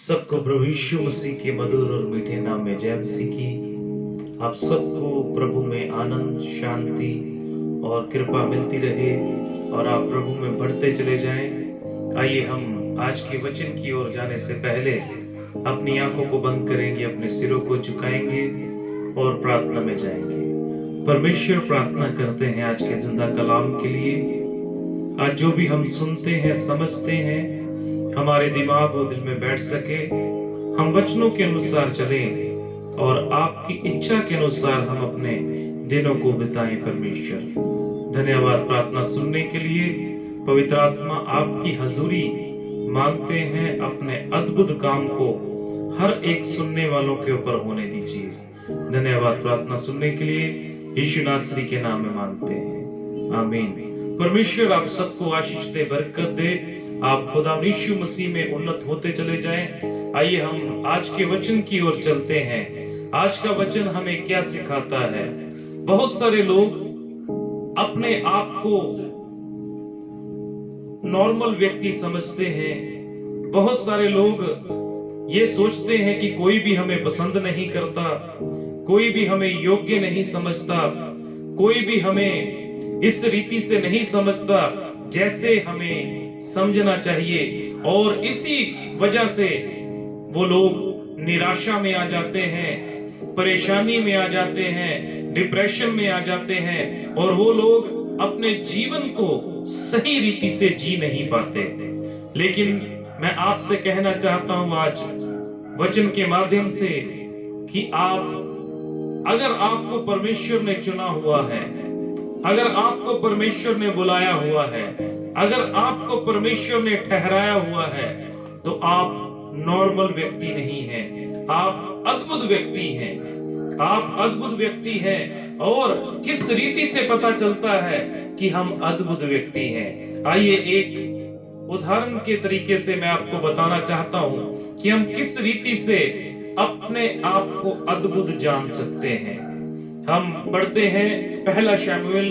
सबको प्रभु यीशु मसीह के मधुर और मीठे नाम में जय मसीह की। आप सबको प्रभु में आनंद, शांति और कृपा मिलती रहे और आप प्रभु में बढ़ते चले जाएं। आइए हम आज के वचन की ओर जाने से पहले अपनी आंखों को बंद करेंगे, अपने सिरों को झुकाएंगे और प्रार्थना में जाएंगे। परमेश्वर, प्रार्थना करते हैं आज के जिंदा कलाम के लिए। आज जो भी हम सुनते हैं, समझते हैं, हमारे दिमाग और दिल में बैठ सके, हम वचनों के अनुसार चलें और आपकी इच्छा के अनुसार हम अपने दिनों को बिताएं। परमेश्वर धन्यवाद प्रार्थना सुनने के लिए। पवित्र आत्मा आपकी हजूरी मांगते हैं, अपने अद्भुत काम को हर एक सुनने वालों के ऊपर होने दीजिए। धन्यवाद प्रार्थना सुनने के लिए, यीशु नासरी के नाम में मांगते हैं, आमीन। परमेश्वर आप सबको आशीष दे, बरकत दे। आप खुदा यीशु मसीह में उन्नत होते चले जाएं। आइए हम आज के वचन की ओर चलते हैं। आज का वचन हमें क्या सिखाता है? बहुत सारे लोग अपने आप को नॉर्मल व्यक्ति समझते हैं। बहुत सारे लोग ये सोचते हैं कि कोई भी हमें पसंद नहीं करता, कोई भी हमें योग्य नहीं समझता, कोई भी हमें इस रीति से नहीं समझता जैसे हमें समझना चाहिए, और इसी वजह से वो लोग निराशा में आ जाते हैं, परेशानी में आ जाते हैं, डिप्रेशन में आ जाते हैं, और वो लोग अपने जीवन को सही रीति से जी नहीं पाते। लेकिन मैं आपसे कहना चाहता हूं आज वचन के माध्यम से कि अगर आपको परमेश्वर ने चुना हुआ है, अगर आपको परमेश्वर ने बुलाया हुआ है, अगर आपको परमेश्वर ने ठहराया हुआ है, तो आप नॉर्मल व्यक्ति नहीं हैं, आप अद्भुत व्यक्ति हैं। आप अद्भुत व्यक्ति हैं। और किस रीति से पता चलता है कि हम अद्भुत व्यक्ति हैं? आइए एक उदाहरण के तरीके से मैं आपको बताना चाहता हूं कि हम किस रीति से अपने आप को अद्भुत जान सकते हैं। हम पढ़ते हैं पहला शमूएल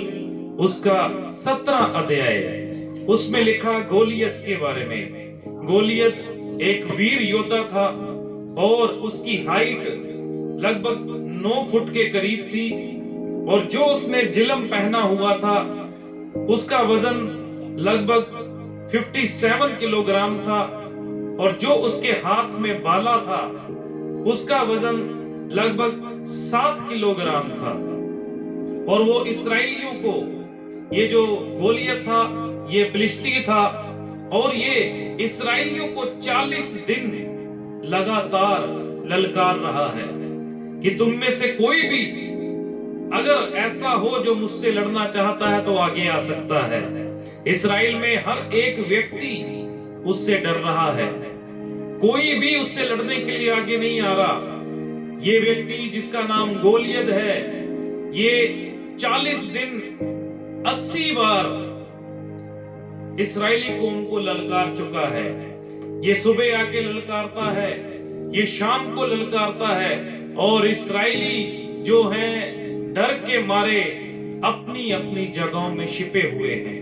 उसका 17 अध्याय, उसमें लिखा गोलियत के बारे में। गोलियत एक वीर योद्धा था और उसकी हाइट लगभग 9 फुट के करीब थी, और जो उसने जिलम पहना हुआ था उसका वजन लगभग 57 किलोग्राम था, और जो उसके हाथ में बाला था उसका वजन लगभग 7 किलोग्राम था। और वो इस्राएलियों को, ये जो गोलियत था ये फिलिस्ती था, और ये इस्राएलियों को 40 दिन लगातार ललकार रहा है कि तुम में से कोई भी अगर ऐसा हो जो मुझसे लड़ना चाहता है तो आगे आ सकता है। इस्राएल में हर एक व्यक्ति उससे डर रहा है, कोई भी उससे लड़ने के लिए आगे नहीं आ रहा। ये व्यक्ति जिसका नाम गोलियत है, ये 40 दिन 80 बार इस्राएली को उनको ललकार चुका है। ये सुबह आके ललकारता है, ये शाम को ललकारता है, और इस्राएली जो हैं डर के मारे अपनी अपनी जगहों में छिपे हुए हैं।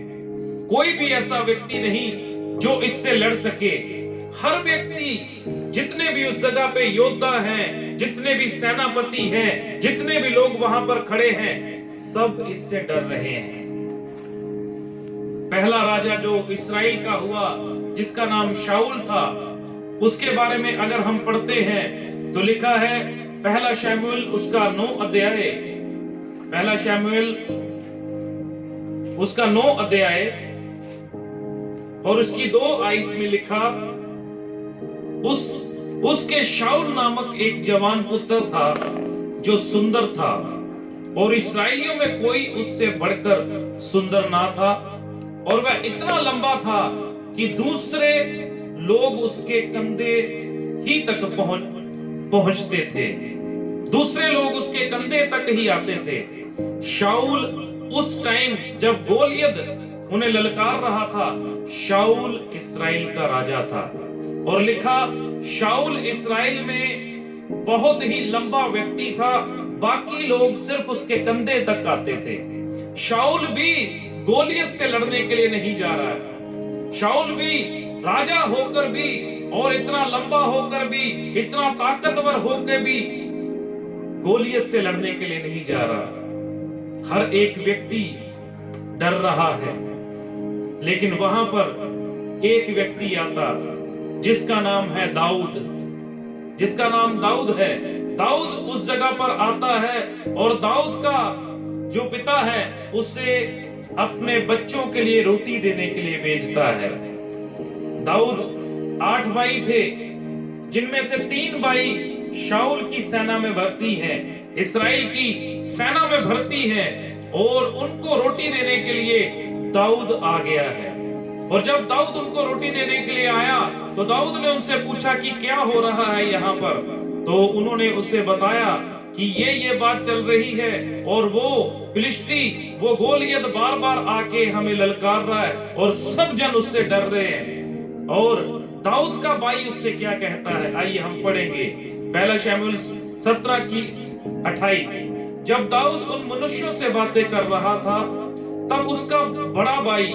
कोई भी ऐसा व्यक्ति नहीं जो इससे लड़ सके। हर व्यक्ति, जितने भी उस जगह पे योद्धा हैं, जितने भी सेनापति हैं, जितने भी लोग वहां पर खड़े हैं, सब इससे डर रहे हैं। पहला राजा जो इस्राएल का हुआ जिसका नाम शाऊल था, उसके बारे में अगर हम पढ़ते हैं तो लिखा है पहला शमूएल उसका 9 अध्याय, पहला शमूएल उसका 9 अध्याय और उसकी 2 आयत में लिखा, उसके शाऊल नामक एक जवान पुत्र था जो सुंदर था, और इस्राएलियों में कोई उससे बढ़कर सुंदर ना था, और वह इतना लंबा था कि दूसरे लोग उसके कंधे ही तक पहुंचते थे। दूसरे लोग उसके कंधे तक ही आते थे। शाऊल उस टाइम जब गोलियत उन्हें ललकार रहा था, शाऊल इस्राएल का राजा था, और लिखा शाऊल इस्राएल में बहुत ही लंबा व्यक्ति था, बाकी लोग सिर्फ उसके कंधे तक आते थे। शाऊल भी गोलियत से लड़ने के लिए नहीं जा रहा है। शाऊल भी राजा होकर भी और इतना लंबा होकर भी, इतना ताकतवर होकर भी गोलियत से लड़ने के लिए नहीं जा रहा। हर एक व्यक्ति डर रहा है, लेकिन वहां पर एक व्यक्ति आता जिसका नाम है दाऊद, जिसका नाम दाऊद है। दाऊद उस जगह पर आता है और दाऊद का जो पिता है उसे अपने बच्चों के लिए रोटी देने के लिए भेजता है। दाऊद 8 भाई थे, जिनमें से 3 भाई शाऊल की सेना में भर्ती हैं, इस्राएल की सेना में भर्ती हैं, और उनको रोटी देने के लिए दाऊद आ गया है। और जब दाऊद उनको रोटी देने के लिए आया तो दाऊद ने उनसे पूछा कि क्या हो रहा है यहाँ पर। तो उन्होंने उसे बताया कि ये बात चल रही है और वो फिलिस्ती, वो गोलियत बार बार आके हमें ललकार रहा है और सब जन उससे डर रहे हैं। और दाऊद का भाई उससे क्या कहता है, आइए हम पढ़ेंगे। पहला शमूएल 17:28। जब दाऊद उन मनुष्यों से बातें कर रहा था तब उसका बड़ा भाई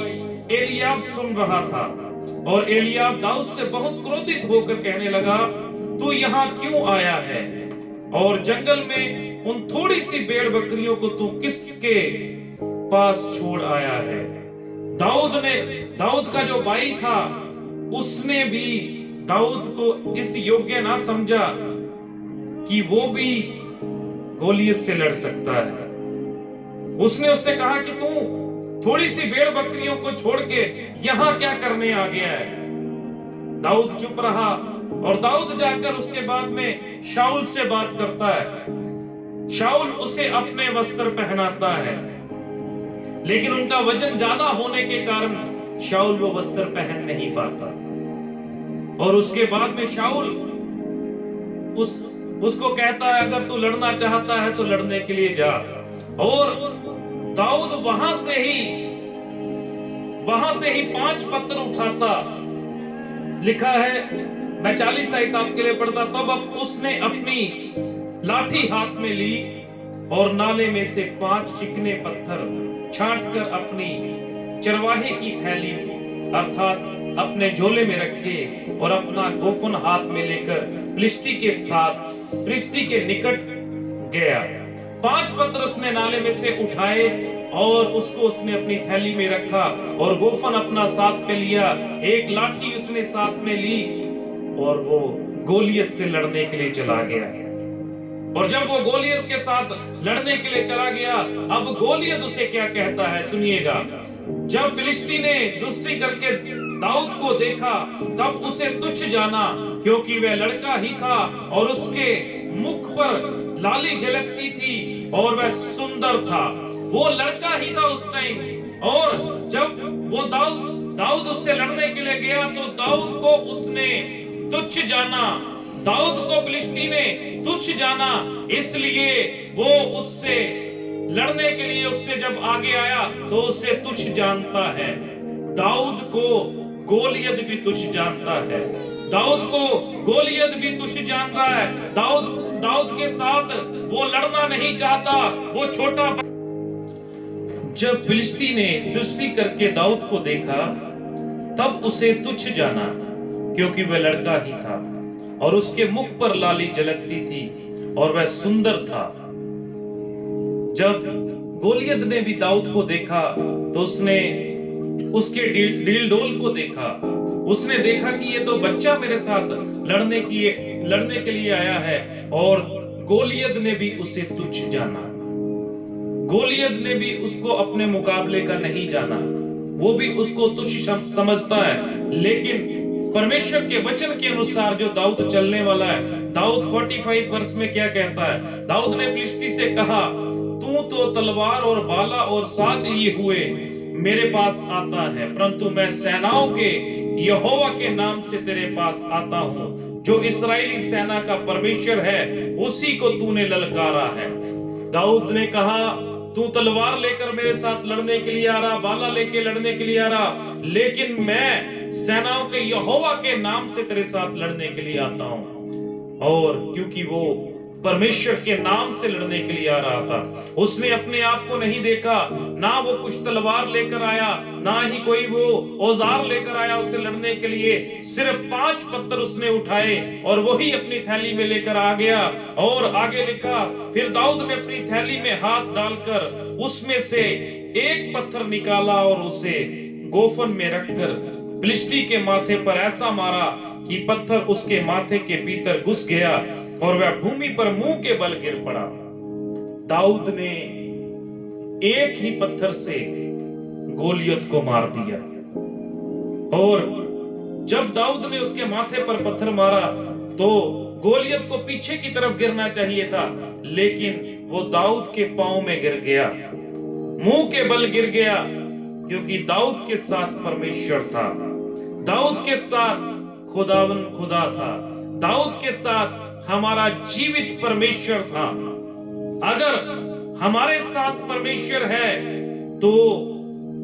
एलियाब सुन रहा था, और एलियाब दाऊद से बहुत क्रोधित होकर कहने लगा, तू यहाँ क्यों आया है और जंगल में उन थोड़ी सी भेड़ बकरियों को तू किसके पास छोड़ आया है। दाऊद का जो भाई था उसने भी दाऊद को इस योग्य ना समझा कि वो भी गोलियत से लड़ सकता है। उसने उससे कहा कि तू थोड़ी सी भेड़ बकरियों को छोड़ के यहाँ क्या करने आ गया है। दाऊद चुप रहा और दाऊद जाकर उसके बाद में शाऊल से बात करता है। शाऊल उसे अपने वस्त्र पहनाता है, लेकिन उनका वजन ज्यादा होने के कारण शाऊल वो वस्त्र पहन नहीं पाता। और उसके बाद में शाऊल उसको कहता है, अगर तू लड़ना चाहता है तो लड़ने के लिए जा। और दाऊद वहां से ही 5 पत्थर उठाता। लिखा है, मैं 40 आयत आपके लिए पढ़ता। तब अब उसने अपनी लाठी हाथ में ली और नाले में से 5 चिकने पत्थर छांटकर अपनी चरवाहे की थैली अर्थात अपने झोले में रखे और अपना गोफन हाथ में लेकर फिलिस्ती के निकट गया। 5 पत्थर उसने नाले में से उठाए और उसको उसने अपनी थैली में रखा और गोफन अपना साथ पे लिया। एक लाठी उसने साथ में ली और वो गोलियत से लड़ने के लिए चला गया। और जब वो गोलियत के साथ लड़ने के लिए चला गया, अब गोलियत उसे क्या कहता है सुनिएगा। जब फिलिस्ती ने दुष्टी करके दाऊद को देखा तब उसे तुच्छ जाना, क्योंकि वह लड़का ही था और उसके मुख पर लाली झलकती थी और वह सुंदर था। वो लड़का ही था उस टाइम। और जब वो दाऊद उससे लड़ने के लिए गया तो दाऊद को उसने तुच्छ जाना, दाऊद को फिलिस्ती ने तुच्छ जाना। इसलिए वो उससे लड़ने के लिए उससे जब आगे आया तो उससे तुच्छ जानता है। दाऊद को गोलियत भी तुच्छ जानता है, दाऊद को गोलियत भी तुच्छ जान रहा है। दाऊद के साथ वो लड़ना नहीं चाहता, वो छोटा। जब फिलिस्ती ने दृष्टि करके दाऊद को देखा तब उसे तुच्छ जाना, क्योंकि वह लड़का ही था और उसके मुख पर लाली झलकती थी और वह सुंदर था। जब गोलियत ने भी दाऊद को देखा तो उसने उसके डील डोल को देखा। उसने देखा कि ये तो बच्चा मेरे साथ लड़ने के लिए आया है। और गोलियत ने भी उसे तुच्छ जाना। गोलियत ने भी उसको अपने मुकाबले का नहीं जाना, वो भी उसको तुच्छ समझता है। लेकिन परमेश्वर के वचन के अनुसार जो दाऊद चलने वाला है, दाऊद 45 वर्ष में क्या कहता है। दाऊद ने फिलिस्ती से कहा, तू तो तलवार और भाला और साथ लिए हुए मेरे पास आता है, परंतु मैं सेनाओं के यहोवा के नाम से तेरे पास आता हूँ, जो इस्राएली सेना का परमेश्वर है, उसी को तूने ललकारा है। दाऊद ने कहा, तू तलवार लेकर मेरे साथ लड़ने के लिए आ रहा, भाला लेके लड़ने के लिए आ रहा, लेकिन मैं सेनाओं के यहोवा के नाम से तेरे साथ लड़ने के लिए आता हूं। और क्योंकि वो परमेश्वर के नाम से लड़ने के लिए आ रहा था। उसने अपने आप को नहीं देखा, ना वो कुछ तलवार लेकर आया, ना ही कोई वो औजार लेकर आया उससे लड़ने के लिए। सिर्फ 5 पत्थर उसने उठाए और वही अपनी थैली में लेकर आ गया। और आगे लिखा, फिर दाऊद ने अपनी थैली में हाथ डालकर उसमें से एक पत्थर निकाला और उसे गोफन में रखकर फिलिस्ती के माथे पर ऐसा मारा कि पत्थर उसके माथे के भीतर घुस गया और वह भूमि पर मुंह के बल गिर पड़ा। दाऊद ने एक ही पत्थर से गोलियत को मार दिया। और जब दाऊद ने उसके माथे पर पत्थर मारा तो गोलियत को पीछे की तरफ गिरना चाहिए था, लेकिन वो दाऊद के पांव में गिर गया, मुंह के बल गिर गया, क्योंकि दाऊद के साथ परमेश्वर था, दाऊद के साथ खुदावन खुदा था, दाऊद के साथ हमारा जीवित परमेश्वर था। अगर हमारे साथ परमेश्वर है तो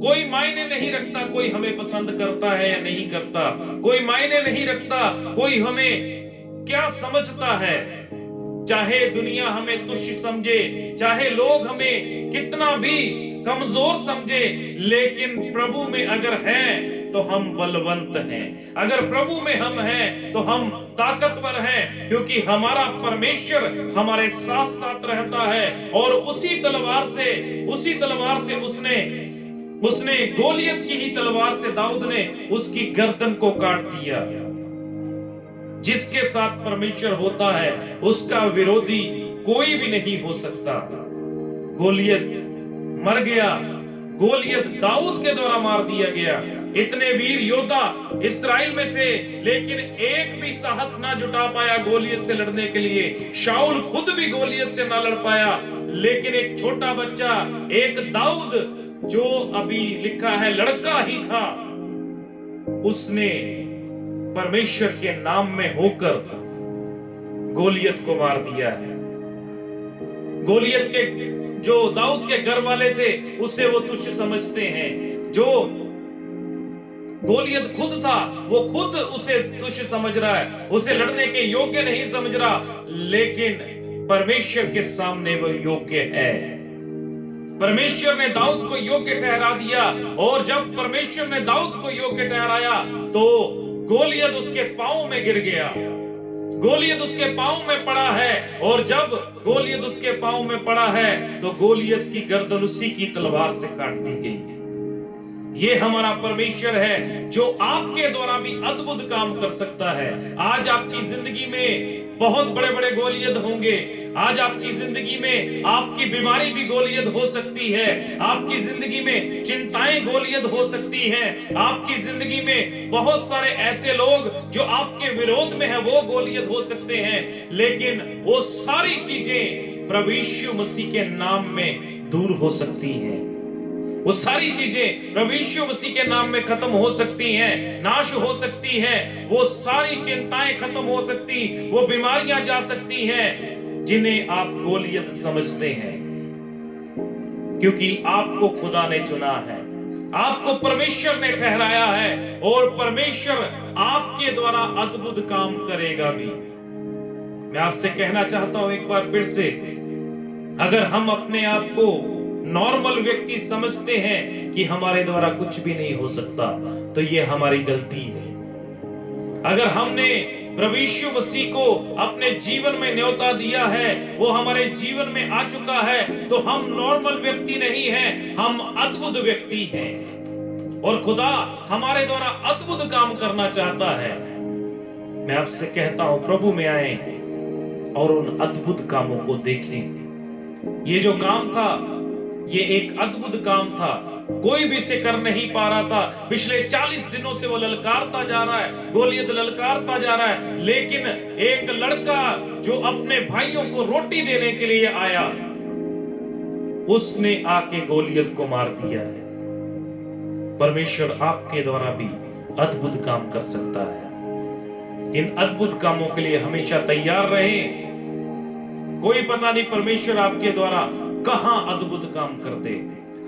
कोई मायने नहीं रखता कोई हमें पसंद करता है या नहीं करता, कोई मायने नहीं रखता कोई हमें क्या समझता है। चाहे दुनिया हमें तुच्छ समझे, चाहे लोग हमें कितना भी कमजोर समझे, लेकिन प्रभु में अगर हैं तो हम बलवंत हैं। अगर प्रभु में हम हैं तो हम ताकतवर हैं, क्योंकि हमारा परमेश्वर हमारे साथ साथ रहता है। और उसी तलवार से उसने गोलियत की ही तलवार से दाऊद ने उसकी गर्दन को काट दिया। जिसके साथ परमेश्वर होता है उसका विरोधी कोई भी नहीं हो सकता। गोलियत मर गया, गोलियत दाऊद के द्वारा मार दिया गया। इतने वीर योद्धा इस्राएल में थे, लेकिन एक भी साहस ना जुटा पाया गोलियत से लड़ने के लिए। शाऊल खुद भी गोलियत से ना लड़ पाया, लेकिन एक छोटा बच्चा, एक दाऊद जो अभी लिखा है लड़का ही था, उसने परमेश्वर के नाम में होकर गोलियत को मार दिया है। गोलियत के जो दाऊद के घर वाले थे उसे वो तुच्छ समझते हैं। जो गोलियत खुद था वो खुद उसे तुच्छ समझ रहा है, उसे लड़ने के योग्य नहीं समझ रहा, लेकिन परमेश्वर के सामने वो योग्य है। परमेश्वर ने दाऊद को योग्य ठहरा दिया, और जब परमेश्वर ने दाऊद को योग्य ठहराया तो गोलियत उसके पांव में गिर गया, गोलियत उसके पांव में पड़ा है। और जब गोलियत उसके पांव में पड़ा है तो गोलियत की गर्दन उसी की तलवार से काट दी गई। ये हमारा परमेश्वर है जो आपके द्वारा भी अद्भुत काम कर सकता है। आज आपकी जिंदगी में बहुत बड़े बड़े गोलियत होंगे, आज आपकी जिंदगी में आपकी बीमारी भी गोलियत हो सकती है, आपकी जिंदगी में चिंताएं गोलियत हो सकती हैं, आपकी जिंदगी में बहुत सारे ऐसे लोग जो आपके विरोध में है वो गोलियत हो सकते हैं, लेकिन वो सारी चीजें प्रभु यीशु मसीह के नाम में दूर हो सकती हैं। वो सारी चीजें प्रभु यीशु मसीह के नाम में खत्म हो सकती हैं, नाश हो सकती हैं। वो सारी चिंताएं खत्म हो सकती, वो बीमारियां जा सकती हैं जिन्हें आप गोलियत समझते हैं, क्योंकि आपको खुदा ने चुना है, आपको परमेश्वर ने ठहराया है, और परमेश्वर आपके द्वारा अद्भुत काम करेगा भी। मैं आपसे कहना चाहता हूं एक बार फिर से, अगर हम अपने आप को नॉर्मल व्यक्ति समझते हैं कि हमारे द्वारा कुछ भी नहीं हो सकता, तो ये हमारी गलती है। अगर हमने प्रभु यीशु मसीह को अपने जीवन में न्योता दिया है, वो हमारे जीवन में आ चुका है, तो हम नॉर्मल व्यक्ति नहीं हैं, हम अद्भुत व्यक्ति हैं, और खुदा हमारे द्वारा अद्भुत काम करना चाहता है। मैं आपसे कहता हूं प्रभु में आए और उन अद्भुत कामों को देखें। ये जो काम था ये एक अद्भुत काम था, कोई भी इसे कर नहीं पा रहा था। पिछले 40 दिनों से वो ललकारता जा रहा है, गोलियत ललकारता जा रहा है, लेकिन एक लड़का जो अपने भाइयों को रोटी देने के लिए आया, उसने आके गोलियत को मार दिया है। परमेश्वर आपके द्वारा भी अद्भुत काम कर सकता है। इन अद्भुत कामों के लिए हमेशा तैयार रहें। कोई पता नहीं परमेश्वर आपके द्वारा कहां अद्भुत काम कर दे।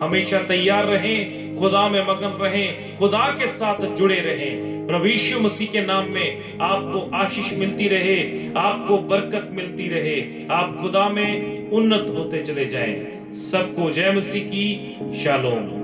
हमेशा तैयार रहें, खुदा में मगन रहें, खुदा के साथ जुड़े रहें। प्रभु यीशु मसीह के नाम में आपको आशीष मिलती रहे, आपको बरकत मिलती रहे, आप खुदा में उन्नत होते चले जाएं। सबको जय मसीह की शालोम।